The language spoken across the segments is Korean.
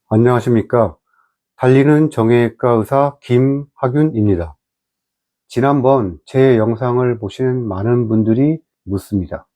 안녕하십니까. 달리는 정형외과 의사 김학윤입니다. 지난번 제 영상을 보신 많은 분들이 묻습니다.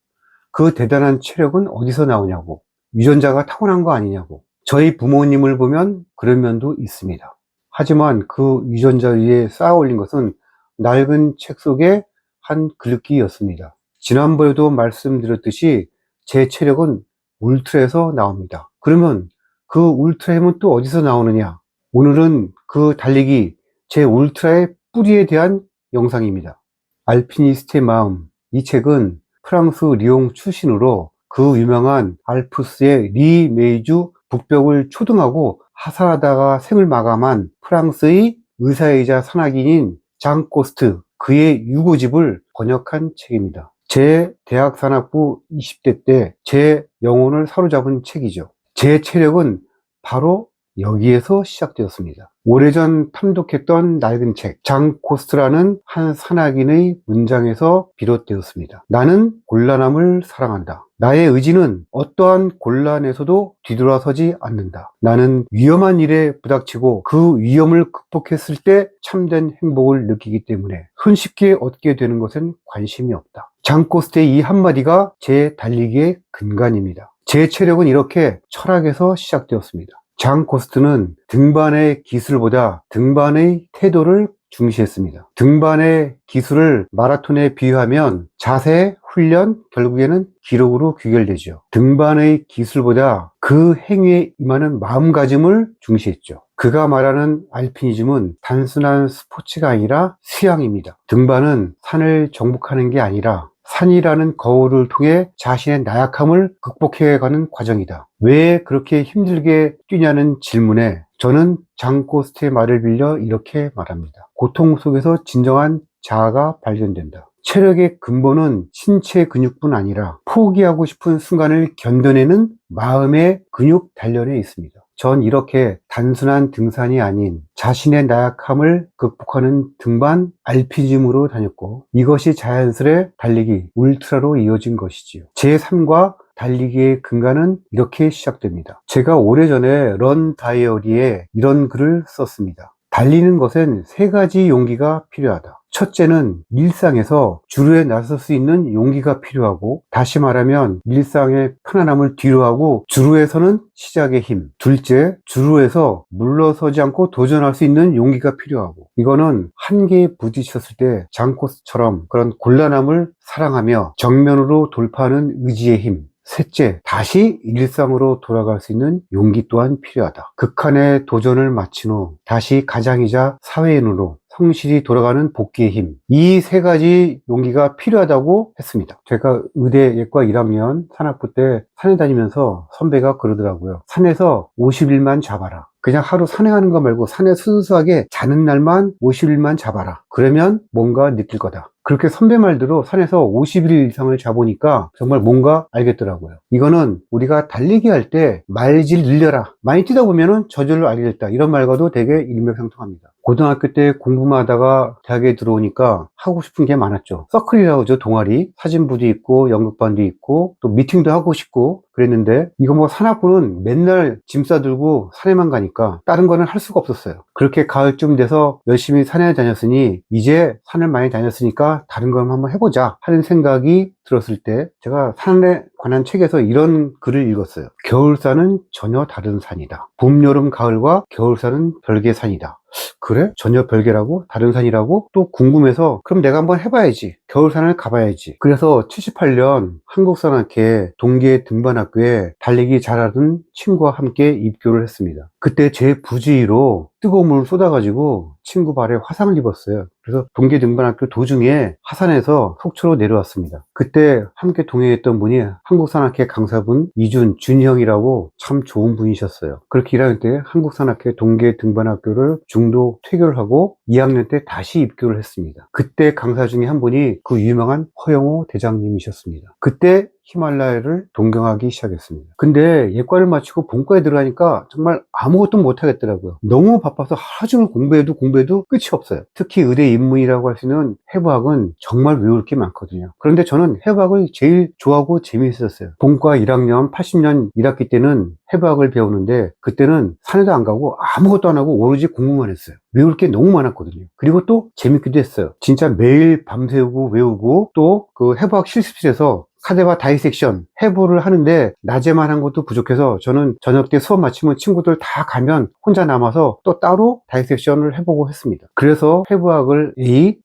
그 대단한 체력은 어디서 나오냐고, 유전자가 타고난 거 아니냐고. 저희 부모님을 보면 그런 면도 있습니다. 하지만 그 유전자 위에 쌓아 올린 것은 낡은 책 속의 한 글귀였습니다. 지난번에도 말씀드렸듯이 제 체력은 울트라에서 나옵니다. 그러면 그 울트라힘은 또 어디서 나오느냐? 오늘은 그 달리기 제 울트라의 뿌리에 대한 영상입니다. 알피니스트의 마음. 이 책은 프랑스 리옹 출신으로 그 유명한 알프스의 리 메이주 북벽을 초등하고 하살하다가 생을 마감한 프랑스의 의사이자 산악인인 장 코스트, 그의 유고집을 번역한 책입니다. 제 대학 산악부 20대 때 제 영혼을 사로잡은 책이죠. 제 체력은 바로 여기에서 시작되었습니다. 오래전 탐독했던 낡은 책, 장 코스트라는 한 산악인의 문장에서 비롯되었습니다. 나는 곤란함을 사랑한다. 나의 의지는 어떠한 곤란에서도 뒤돌아서지 않는다. 나는 위험한 일에 부닥치고 그 위험을 극복했을 때 참된 행복을 느끼기 때문에 손쉽게 얻게 되는 것엔 관심이 없다. 장 코스트의 이 한마디가 제 달리기의 근간입니다. 제 체력은 이렇게 철학에서 시작되었습니다. 장 코스트는 등반의 기술보다 등반의 태도를 중시했습니다. 등반의 기술을 마라톤에 비유하면 자세, 훈련, 결국에는 기록으로 귀결되죠. 등반의 기술보다 그 행위에 임하는 마음가짐을 중시했죠. 그가 말하는 알피니즘은 단순한 스포츠가 아니라 수양입니다. 등반은 산을 정복하는 게 아니라 산이라는 거울을 통해 자신의 나약함을 극복해가는 과정이다. 왜 그렇게 힘들게 뛰냐는 질문에 저는 장 코스트의 말을 빌려 이렇게 말합니다. 고통 속에서 진정한 자아가 발견된다. 체력의 근본은 신체 근육뿐 아니라 포기하고 싶은 순간을 견뎌내는 마음의 근육 단련에 있습니다. 전 이렇게 단순한 등산이 아닌 자신의 나약함을 극복하는 등반 알피니즘으로 다녔고, 이것이 자연스레 달리기 울트라로 이어진 것이지요. 제 삶과 달리기의 근간은 이렇게 시작됩니다. 제가 오래전에 런 다이어리에 이런 글을 썼습니다. 달리는 것엔 세 가지 용기가 필요하다. 첫째는 일상에서 주루에 나설 수 있는 용기가 필요하고, 다시 말하면 일상의 편안함을 뒤로하고 주루에서는 시작의 힘. 둘째, 주루에서 물러서지 않고 도전할 수 있는 용기가 필요하고, 이거는 한계에 부딪혔을 때 장코스처럼 그런 곤란함을 사랑하며 정면으로 돌파하는 의지의 힘. 셋째, 다시 일상으로 돌아갈 수 있는 용기 또한 필요하다. 극한의 도전을 마친 후 다시 가장이자 사회인으로 성실히 돌아가는 복귀의 힘. 이 세 가지 용기가 필요하다고 했습니다. 제가 의대 예과 1학년 산악부 때 산에 다니면서 선배가 그러더라고요. 산에서 50일만 잡아라. 그냥 하루 산행하는 거 말고 산에 순수하게 자는 날만 50일만 잡아라. 그러면 뭔가 느낄 거다. 그렇게 선배 말대로 산에서 50일 이상을 잡으니까 정말 뭔가 알겠더라고요. 이거는 우리가 달리기 할 때 말질 늘려라. 많이 뛰다 보면은 저절로 알겠다. 이런 말과도 되게 일맥상통합니다. 고등학교 때 공부만 하다가 대학에 들어오니까 하고 싶은 게 많았죠. 서클이라고 하죠. 동아리. 사진부도 있고 연극반도 있고 또 미팅도 하고 싶고 그랬는데, 이거 뭐 산악부는 맨날 짐 싸들고 산에만 가니까 다른 거는 할 수가 없었어요. 그렇게 가을쯤 돼서 열심히 산에 다녔으니 이제 산을 많이 다녔으니까 다른 거 한번 해보자 하는 생각이 들었을 때 제가 산에 관한 책에서 이런 글을 읽었어요. 겨울산은 전혀 다른 산이다. 봄, 여름, 가을과 겨울산은 별개 산이다. 그래? 전혀 별개라고? 다른 산이라고? 또 궁금해서 그럼 내가 한번 해봐야지. 겨울산을 가봐야지. 그래서 78년 한국산악회 동계 등반학교에 달리기 잘하던 친구와 함께 입교를 했습니다. 그때 제 부주의로 뜨거운 물을 쏟아가지고 친구 발에 화상을 입었어요. 그래서 동계 등반학교 도중에 하산해서 속초로 내려왔습니다. 그때 함께 동행했던 분이 한국산악회 강사분 이준준이 형이라고 참 좋은 분이셨어요. 그렇게 1학년 때 한국산악회 동계 등반학교를 중도 퇴교하고 2학년 때 다시 입교를 했습니다. 그때 강사 중에 한 분이 그 유명한 허영호 대장님이셨습니다. 그때 히말라야를 동경하기 시작했습니다. 근데 예과를 마치고 본과에 들어가니까 정말 아무것도 못하겠더라고요. 너무 바빠서 하루 종일 공부해도 끝이 없어요. 특히 의대 입문이라고 할 수 있는 해부학은 정말 외울 게 많거든요. 그런데 저는 해부학을 제일 좋아하고 재미있었어요. 본과 1학년 80년 1학기 때는 해부학을 배우는데 그때는 산에도 안 가고 아무것도 안 하고 오로지 공부만 했어요. 외울 게 너무 많았거든요. 그리고 또 재밌기도 했어요. 진짜 매일 밤새우고 외우고 또 그 해부학 실습실에서 카데바 다이섹션 해부를 하는데 낮에만 한 것도 부족해서 저는 저녁 때 수업 마치면 친구들 다 가면 혼자 남아서 또 따로 다이섹션을 해보고 했습니다. 그래서 해부학을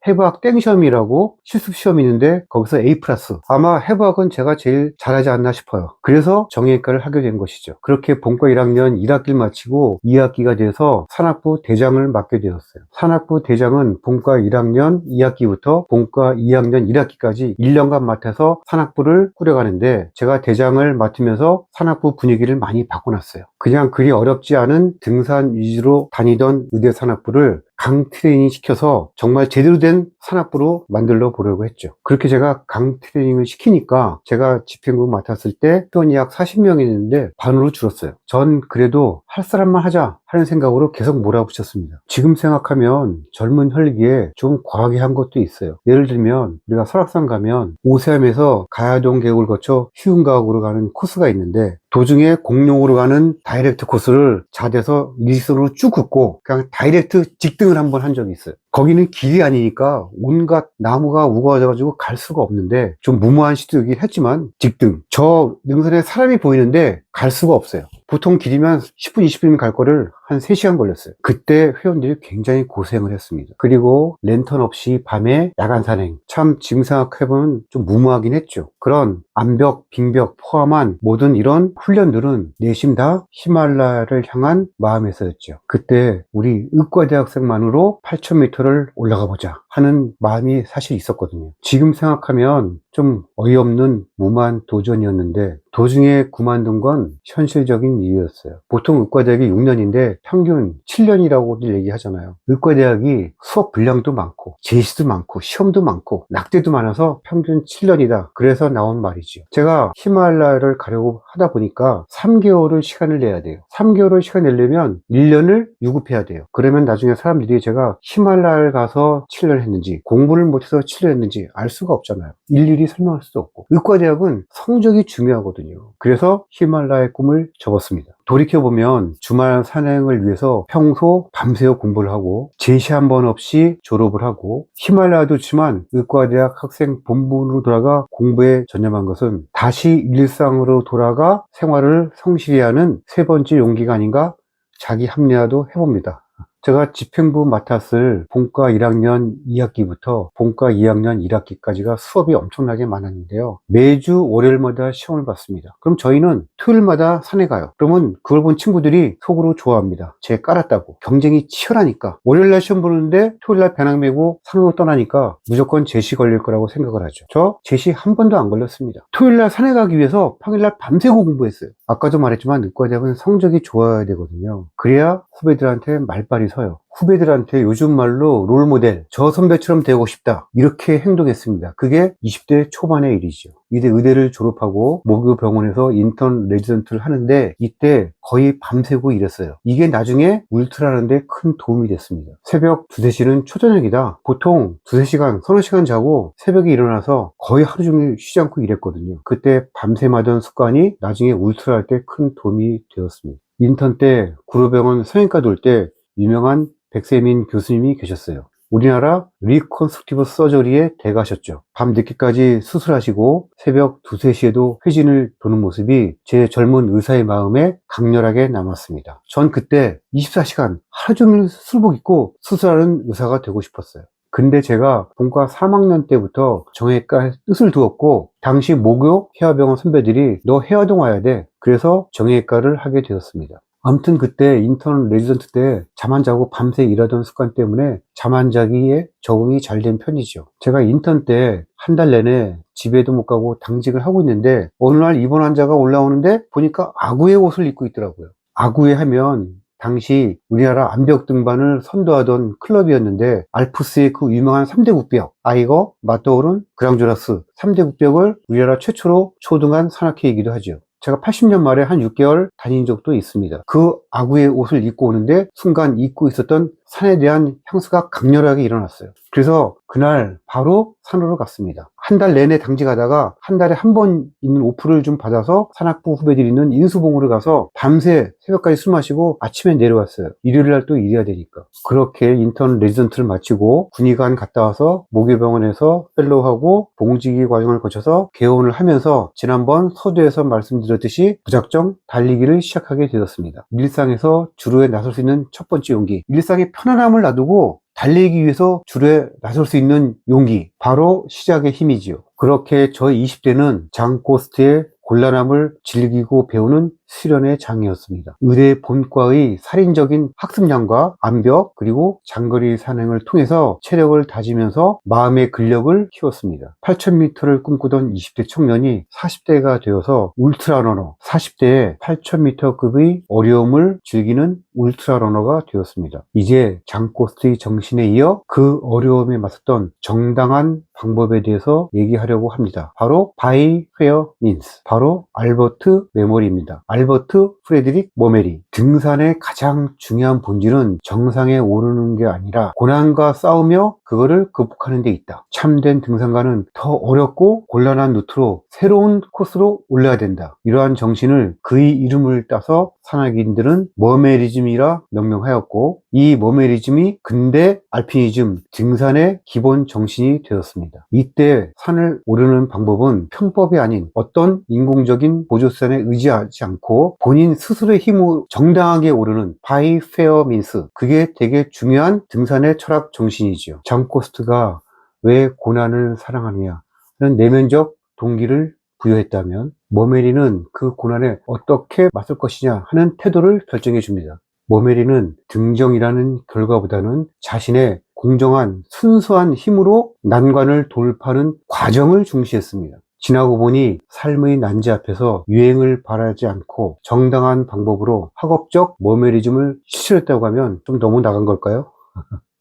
해부학 땡시험이라고 실습 시험이 있는데 거기서 A+. 아마 해부학은 제가 제일 잘하지 않나 싶어요. 그래서 정형외과를 하게 된 것이죠. 그렇게 본과 1학년 1학기를 마치고 2학기가 돼서 산학부 대장을 맡게 되었어요. 산학부 대장은 본과 1학년 2학기부터 본과 2학년 1학기까지 1년간 맡아서 산학부를 꾸려가는데 제가 대장을 맡으면서 산학부 분위기를 많이 바꿔놨어요. 그냥 그리 어렵지 않은 등산 위주로 다니던 의대 산학부를 강 트레이닝 시켜서 정말 제대로 된 산학부로 만들어 보려고 했죠. 그렇게 제가 강 트레이닝을 시키니까 제가 집행부 맡았을 때 회원이 약 40명이 있는데 반으로 줄었어요. 전 그래도 할 사람만 하자 하는 생각으로 계속 몰아붙였습니다. 지금 생각하면 젊은 혈기에 좀 과하게 한 것도 있어요. 예를 들면 우리가 설악산 가면 오세암에서 가야동 계곡을 거쳐 희운가옥으로 가는 코스가 있는데 도중에 공룡으로 가는 다이렉트 코스를 자대서 일직선으로 쭉 긋고 그냥 다이렉트 직등을 한번 한 적이 있어요. 거기는 길이 아니니까 온갖 나무가 우거져가지고 갈 수가 없는데 좀 무모한 시도이긴 했지만 직등. 저 능선에 사람이 보이는데 갈 수가 없어요. 보통 길이면 10분, 20분이면 갈 거를 한 3시간 걸렸어요. 그때 회원들이 굉장히 고생을 했습니다. 그리고 랜턴 없이 밤에 야간 산행. 참 지금 생각해보면 좀 무모하긴 했죠. 그런 암벽, 빙벽 포함한 모든 이런 훈련들은 내심 다 히말라야를 향한 마음에서였죠. 그때 우리 의과대학생만으로 8,000m를 올라가 보자 하는 마음이 사실 있었거든요. 지금 생각하면 좀 어이없는 무모한 도전이었는데 도중에 그만둔 건 현실적인 이유였어요. 보통 의과대학이 6년인데 평균 7년이라고들 얘기하잖아요. 의과대학이 수업 분량도 많고 제시도 많고 시험도 많고 낙제도 많아서 평균 7년이다. 그래서 나온 말이죠. 제가 히말라야를 가려고 하다 보니까 3개월을 시간을 내야 돼요. 3개월을 시간 내려면 1년을 유급해야 돼요. 그러면 나중에 사람들이 제가 히말라야를 가서 7년 했는지 공부를 못해서 7년 했는지 알 수가 없잖아요. 일일이 설명할 수도 없고. 의과대학은 성적이 중요하거든요. 그래서 히말라야의 꿈을 접었습니다. 돌이켜보면 주말 산행을 위해서 평소 밤새워 공부를 하고 제시 한 번 없이 졸업을 하고 히말라야도 있지만 의과대학 학생 본부로 돌아가 공부에 전념한 것은 다시 일상으로 돌아가 생활을 성실히 하는 세 번째 용기가 아닌가 자기 합리화도 해봅니다. 제가 집행부 맡았을 본과 1학년 2학기부터 본과 2학년 1학기까지가 수업이 엄청나게 많았는데요. 매주 월요일마다 시험을 봤습니다. 그럼 저희는 토요일마다 산에 가요. 그러면 그걸 본 친구들이 속으로 좋아합니다. 제 깔았다고. 경쟁이 치열하니까. 월요일날 시험 보는데 토요일날 배낭 메고 산으로 떠나니까 무조건 제시 걸릴 거라고 생각을 하죠. 저 제시 한 번도 안 걸렸습니다. 토요일날 산에 가기 위해서 평일날 밤새고 공부했어요. 아까도 말했지만 의과대학은 성적이 좋아야 되거든요. 그래야 후배들한테 말빨이 서요. 후배들한테 요즘 말로 롤모델, 저 선배처럼 되고 싶다 이렇게 행동했습니다. 그게 20대 초반의 일이죠. 이제 의대를 졸업하고 모교 병원에서 인턴 레지던트를 하는데 이때 거의 밤새고 일했어요. 이게 나중에 울트라하는데 큰 도움이 됐습니다. 새벽 2, 3시는 초저녁이다. 보통 2, 3시간, 서너 시간 자고 새벽에 일어나서 거의 하루 종일 쉬지 않고 일했거든요. 그때 밤샘하던 습관이 나중에 울트라 할 때 큰 도움이 되었습니다. 인턴 때 구로병원 성형외과 돌 때 유명한 백세민 교수님이 계셨어요. 우리나라 리컨스트럭티브 서저리의 대가셨죠. 밤 늦게까지 수술하시고 새벽 2, 3시에도 회진을 도는 모습이 제 젊은 의사의 마음에 강렬하게 남았습니다. 전 그때 24시간 하루 종일 수술복 입고 수술하는 의사가 되고 싶었어요. 근데 제가 본과 3학년 때부터 정형외과에 뜻을 두었고 당시 모교 해화병원 선배들이 너 해화동 와야 돼. 그래서 정형외과를 하게 되었습니다. 아무튼 그때 인턴 레지던트 때 잠 안 자고 밤새 일하던 습관 때문에 잠 안 자기에 적응이 잘 된 편이죠. 제가 인턴 때 한 달 내내 집에도 못 가고 당직을 하고 있는데 어느 날 입원 환자가 올라오는데 보니까 아구의 옷을 입고 있더라고요. 아구에 하면 당시 우리나라 암벽 등반을 선도하던 클럽이었는데, 알프스의 그 유명한 3대 국벽, 아이거, 마터오른, 그랑조라스 3대 국벽을 우리나라 최초로 초등한 산악회이기도 하죠. 제가 80년 말에 한 6개월 다닌 적도 있습니다. 그 아구의 옷을 입고 오는데 순간 입고 있었던 산에 대한 향수가 강렬하게 일어났어요. 그래서 그날 바로 산으로 갔습니다. 한 달 내내 당직하다가 한 달에 한 번 있는 오프를 좀 받아서 산악부 후배들이 있는 인수봉으로 가서 밤새 새벽까지 술 마시고 아침에 내려왔어요. 일요일 날 또 일해야 되니까. 그렇게 인턴 레지던트를 마치고 군의관 갔다 와서 모교병원에서 펠로우하고 봉직이 과정을 거쳐서 개원을 하면서 지난번 서두에서 말씀드렸듯이 무작정 달리기를 시작하게 되었습니다. 일상에서 주로에 나설 수 있는 첫 번째 용기, 일상의 편안함을 놔두고 달리기 위해서 주로에 나설 수 있는 용기, 바로 시작의 힘이지요. 그렇게 저의 20대는 장코스트의 곤란함을 즐기고 배우는 수련의 장이었습니다. 의대 본과의 살인적인 학습량과 암벽 그리고 장거리 산행을 통해서 체력을 다지면서 마음의 근력을 키웠습니다. 8,000m를 꿈꾸던 20대 청년이 40대가 되어서 울트라러너, 40대에 8,000m급의 어려움을 즐기는 울트라러너가 되었습니다. 이제 장코스트의 정신에 이어 그 어려움에 맞섰던 정당한 방법에 대해서 얘기하려고 합니다. 바로 by fair means, 바로 알버트 메모리입니다. 알버트 프레드릭 머메리. 등산의 가장 중요한 본질은 정상에 오르는 게 아니라 고난과 싸우며 그거를 극복하는 데 있다. 참된 등산가는 더 어렵고 곤란한 루트로 새로운 코스로 올라야 된다. 이러한 정신을 그의 이름을 따서 산악인들은 머메리즘이라 명명하였고, 이 머메리즘이 근대 알피니즘, 등산의 기본 정신이 되었습니다. 이때 산을 오르는 방법은 편법이 아닌 어떤 인공적인 보조선에 의지하지 않고 본인 스스로의 힘으로 정당하게 오르는 by fair means, 그게 되게 중요한 등산의 철학 정신이지요. 장코스트가 왜 고난을 사랑하느냐 하는 내면적 동기를 부여했다면, 머메리는 그 고난에 어떻게 맞설 것이냐 하는 태도를 결정해 줍니다. 머메리는 등정이라는 결과보다는 자신의 공정한 순수한 힘으로 난관을 돌파하는 과정을 중시했습니다. 지나고 보니 삶의 난제 앞에서 유행을 바라지 않고 정당한 방법으로 학업적 머메리즘을 실현했다고 하면 좀 너무 나간 걸까요?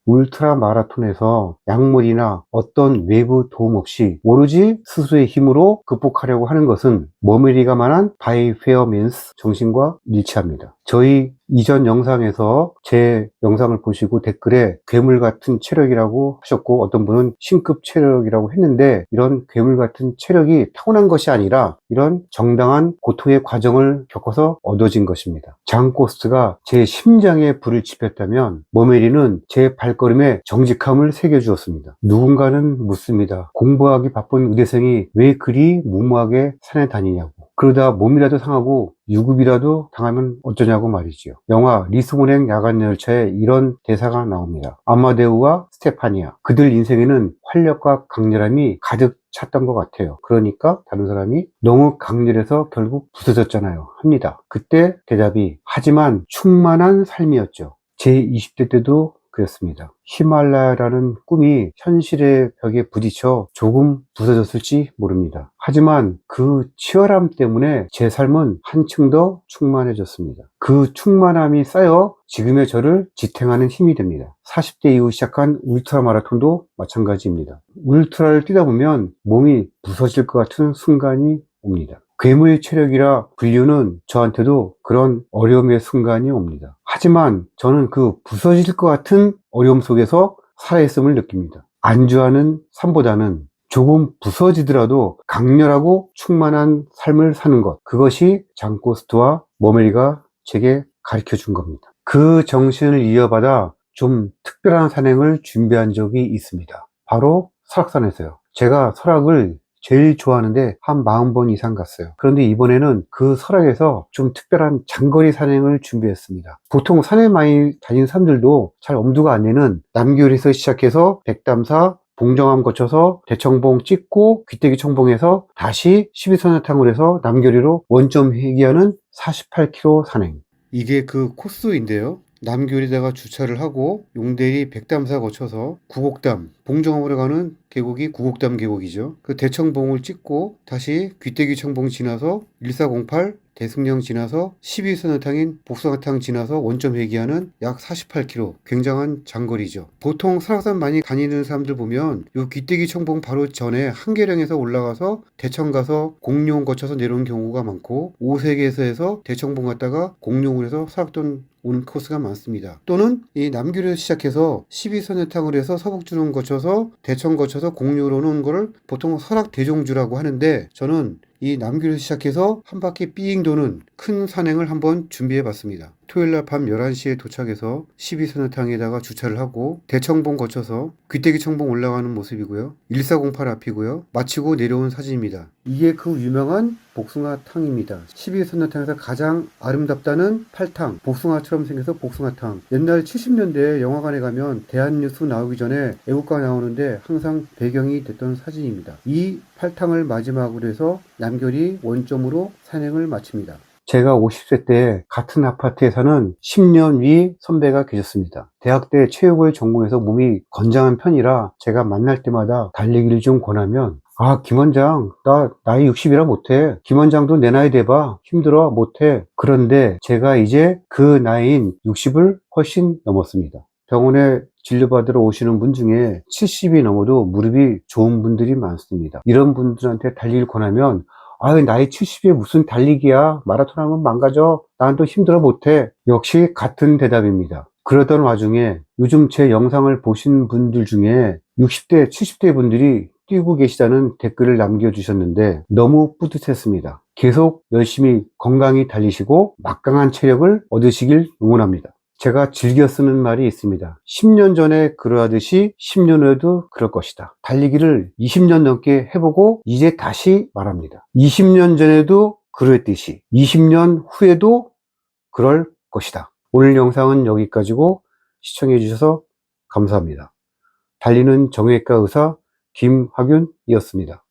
울트라 마라톤에서 약물이나 어떤 외부 도움 없이 오로지 스스로의 힘으로 극복하려고 하는 것은 머메리가 말한 by fair means 정신과 일치합니다. 저희 이전 영상에서 제 영상을 보시고 댓글에 괴물 같은 체력이라고 하셨고, 어떤 분은 신급 체력이라고 했는데, 이런 괴물 같은 체력이 타고난 것이 아니라 이런 정당한 고통의 과정을 겪어서 얻어진 것입니다. 장코스트가 제 심장에 불을 지폈다면 머메리는 제 발걸음에 정직함을 새겨주었습니다. 누군가는 묻습니다. 공부하기 바쁜 의대생이 왜 그리 무모하게 산에 다니냐고. 그러다 몸이라도 상하고 유급이라도 당하면 어쩌냐고 말이지요. 영화 리스본행 야간열차에 이런 대사가 나옵니다. 아마데우와 스테파니아, 그들 인생에는 활력과 강렬함이 가득 찼던 것 같아요. 그러니까 다른 사람이 너무 강렬해서 결국 부서졌잖아요 합니다. 그때 대답이 하지만 충만한 삶이었죠. 제 20대 때도 그랬습니다. 히말라야라는 꿈이 현실의 벽에 부딪혀 조금 부서졌을지 모릅니다. 하지만 그 치열함 때문에 제 삶은 한층 더 충만해졌습니다. 그 충만함이 쌓여 지금의 저를 지탱하는 힘이 됩니다. 40대 이후 시작한 울트라 마라톤도 마찬가지입니다. 울트라를 뛰다 보면 몸이 부서질 것 같은 순간이 옵니다. 괴물 체력이라 불리우는 저한테도 그런 어려움의 순간이 옵니다. 하지만 저는 그 부서질 것 같은 어려움 속에서 살아있음을 느낍니다. 안주하는 삶보다는 조금 부서지더라도 강렬하고 충만한 삶을 사는 것, 그것이 장코스트와 머메리가 제게 가르쳐 준 겁니다. 그 정신을 이어받아 좀 특별한 산행을 준비한 적이 있습니다. 바로 설악산에서요. 제가 설악을 제일 좋아하는데 한 40번 이상 갔어요. 그런데 이번에는 그 설악에서 좀 특별한 장거리 산행을 준비했습니다. 보통 산에 많이 다니는 사람들도 잘 엄두가 안 내는 남교리에서 시작해서 백담사, 봉정암 거쳐서 대청봉 찍고 귀때기 청봉에서 다시 12선야탕으로 해서 남교리로 원점 회귀하는 48km 산행. 이게 그 코스인데요. 남교리다가 주차를 하고 용대리 백담사 거쳐서 구곡담, 봉정읍으로 가는 계곡이 구곡담 계곡이죠. 그 대청봉을 찍고 다시 귀때기 청봉 지나서 1408 대승령 지나서 12선호탕인 복숭아탕 지나서 원점 회귀하는 약 48km, 굉장한 장거리죠. 보통 설악산 많이 다니는 사람들 보면 요 귀때기 청봉 바로 전에 한계령에서 올라가서 대청 가서 공룡 거쳐서 내려오는 경우가 많고, 오색에서 해서 대청봉 갔다가 공룡을 해서 설악산 오는 코스가 많습니다. 또는 이 남교에서 시작해서 12선회탕을 해서 서북주를 거쳐서 대청 거쳐서 공룡으로 오는 거를 보통 설악대종주라고 하는데, 저는 이 남교에서 시작해서 한 바퀴 삥 도는 큰 산행을 한번 준비해 봤습니다. 토요일날 밤 11시에 도착해서 12선회탕에다가 주차를 하고 대청봉 거쳐서 귀때기 청봉 올라가는 모습이고요. 1408 앞이고요. 마치고 내려온 사진입니다. 이게 그 유명한 복숭아탕입니다. 12선회탕에서 가장 아름답다는 8탕, 복숭아처럼 생겨서 복숭아탕. 옛날 70년대 영화관에 가면 대한뉴스 나오기 전에 애국가 나오는데 항상 배경이 됐던 사진입니다. 이 8탕을 마지막으로 해서 남결이 원점으로 산행을 마칩니다. 제가 50세 때 같은 아파트에 사는 10년 위 선배가 계셨습니다. 대학 때 체육을 전공해서 몸이 건장한 편이라 제가 만날 때마다 달리기를 좀 권하면, 김 원장, 나 나이 60이라 못해. 김 원장도 내 나이 돼봐. 힘들어, 못해. 그런데 제가 이제 그 나이인 60을 훨씬 넘었습니다. 병원에 진료받으러 오시는 분 중에 70이 넘어도 무릎이 좋은 분들이 많습니다. 이런 분들한테 달리기를 권하면, 나이 70에 무슨 달리기야. 마라톤 하면 망가져. 난 또 힘들어 못해. 역시 같은 대답입니다. 그러던 와중에 요즘 제 영상을 보신 분들 중에 60대, 70대 분들이 뛰고 계시다는 댓글을 남겨주셨는데 너무 뿌듯했습니다. 계속 열심히 건강히 달리시고 막강한 체력을 얻으시길 응원합니다. 제가 즐겨 쓰는 말이 있습니다. 10년 전에 그러하듯이 10년 후에도 그럴 것이다. 달리기를 20년 넘게 해보고 이제 다시 말합니다. 20년 전에도 그랬듯이 20년 후에도 그럴 것이다. 오늘 영상은 여기까지고 시청해 주셔서 감사합니다. 달리는 정형외과 의사 김학윤이었습니다.